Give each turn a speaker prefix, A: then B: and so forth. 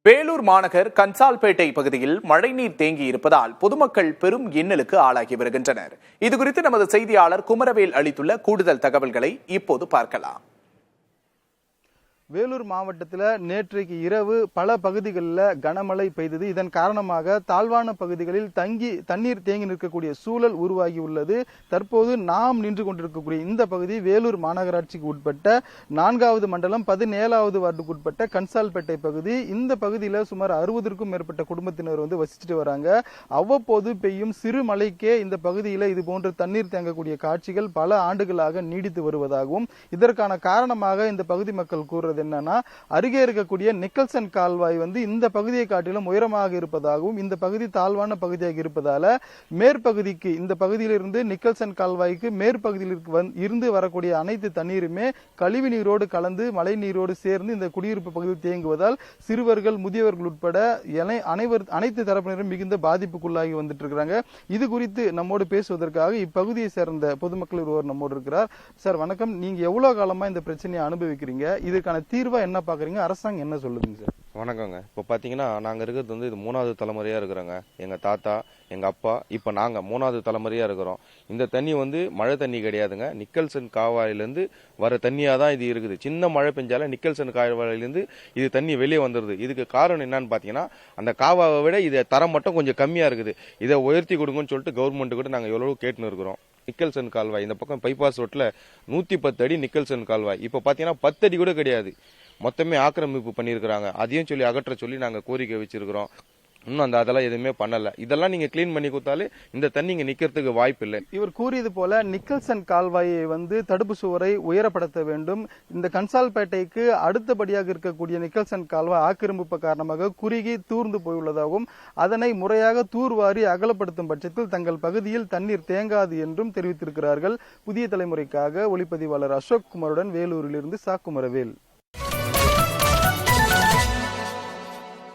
A: வேலூர் மாநகர் கன்சால்பேட்டை பகுதியில் மழைநீர் தேங்கி இருப்பதால் பொதுமக்கள் பெரும் இன்னலுக்கு ஆளாகி வருகின்றனர். இதுகுறித்து நமது செய்தியாளர் குமரவேல் அளித்துள்ள கூடுதல் தகவல்களை இப்போது பார்க்கலாம்.
B: வேலூர் மாவட்டத்தில் நேற்றைக்கு இரவு பல பகுதிகளில் கனமழை பெய்தது. இதன் காரணமாக தாழ்வான பகுதிகளில் தண்ணீர் தேங்கி நிற்கக்கூடிய சூழல் உருவாகி உள்ளது. தற்போது நாம் நின்று கொண்டிருக்கக்கூடிய இந்த பகுதி வேலூர் மாநகராட்சிக்கு உட்பட்ட 4வது மண்டலம் 17வது வார்டுக்கு உட்பட்ட கன்சால்பேட்டை பகுதி. இந்த பகுதியில் சுமார் 60க்கும் மேற்பட்ட குடும்பத்தினர் வசிச்சுட்டு வராங்க. அவ்வப்போது பெய்யும் சிறு மழைக்கே இந்த பகுதியில் இதுபோன்று தண்ணீர் தேங்கக்கூடிய காட்சிகள் பல ஆண்டுகளாக நீடித்து வருவதாகவும், இதற்கான காரணமாக இந்த பகுதி மக்கள் கூறுறது என்னன்னா, அருகே இருக்கக்கூடிய நிக்கல்சன் கால்வாய் இந்த பகுதியை காட்டிலும் உயரமாக இருப்பதாகவும், இந்த பகுதி தாழ்வான பகுதியாக இருப்பதால மேற்பகுதிக்கு இந்த பகுதியிலிருந்து நிக்கல்சன் கால்வாய்க்கு மேற்பகுதியில் இருந்து வரக்கூடிய அனைத்து தண்ணீருமே கழிவு நீரோடு கலந்து மழை நீரோடு சேர்ந்து இந்த குடியிருப்பு பகுதியில் தேங்குவதால் சிறுவர்கள் முதியவர்கள் உட்பட அனைத்து தரப்பினரும் மிகுந்த பாதிப்புக்குள்ளாகி வந்துட்டு இருக்கிறாங்க. இது குறித்து நம்மோடு பேசுவதற்காக இப்பகுதியை சேர்ந்த பொதுமக்கள் ஒருவர் நம்மோடு இருக்கிறார். சார் வணக்கம். நீங்க எவ்வளவு காலமா இந்த பிரச்சனையை அனுபவிக்கிறீங்க? இதுக்கான தீர்வா என்ன பாக்குறீங்க? அரசாங்கம் என்ன சொல்லுதுங்க சார்?
C: வணக்கங்க. இப்போ பாத்தீங்கன்னா நாங்க இருக்கிறது இது 3வது தலைமுறையா இருக்கிறோங்க. எங்க தாத்தா, எங்க அப்பா, இப்ப நாங்க 3வது தலைமுறையா இருக்கிறோம். இந்த தண்ணி மழை தண்ணி கிடையாதுங்க. நிக்கல்சன் கால்வாயிலிருந்து வர தண்ணியா தான் இது இருக்குது. சின்ன மழை பெஞ்சால நிக்கல்சன் கால்வாயிலிருந்து இது தண்ணி வெளியே வந்துருது. இதுக்கு காரணம் என்னன்னு பாத்தீங்கன்னா, அந்த காவாவை விட இது தரம் மட்டும் கொஞ்சம் கம்மியா இருக்குது. இதை உயர்த்தி கொடுங்கன்னு சொல்லிட்டு கவர்மெண்ட் கிட்ட நாங்க எவ்வளவு கேட்டுன்னு இருக்கிறோம். நிக்கல்சன் கால்வாய் இந்த பக்கம் பைபாஸ் ரோட்ல 110 அடி நிக்கல்சன் கால்வாய். இப்ப பாத்தீங்கன்னா 10 அடி கூட கிடையாது. மொத்தமே ஆக்கிரமிப்பு பண்ணிருக்காங்க. அதையும் சொல்லி அகற்ற சொல்லி நாங்க கோரிக்கை வச்சிருக்கிறோம். இன்னும் அதெல்லாம் எதுவுமே பண்ணல. இதெல்லாம் நீங்க கிளீன் பண்ணி கொடுத்தாலே இந்த தண்ணி இங்க நிக்கிறதுக்கு வாய்ப்பு இல்லை.
B: இவர் கூறியது போல நிக்கல்சன் கால்வாயை தடுப்பு சுவரை உயரப்படுத்த வேண்டும். இந்த கன்சால்பேட்டைக்கு அடுத்தபடியாக இருக்கக்கூடிய நிக்கல்சன் கால்வாய் ஆக்கிரமிப்பு காரணமாக குறுகி தூர்ந்து போயுள்ளதாகவும், அதனை முறையாக தூர்வாரி அகலப்படுத்தும் பட்சத்தில் தங்கள் பகுதியில் தண்ணீர் தேங்காது என்றும் தெரிவித்திருக்கிறார்கள். புதிய தலைமுறைக்காக ஒளிப்பதிவாளர் அசோக் குமாருடன் வேலூரிலிருந்து குமரவேல்.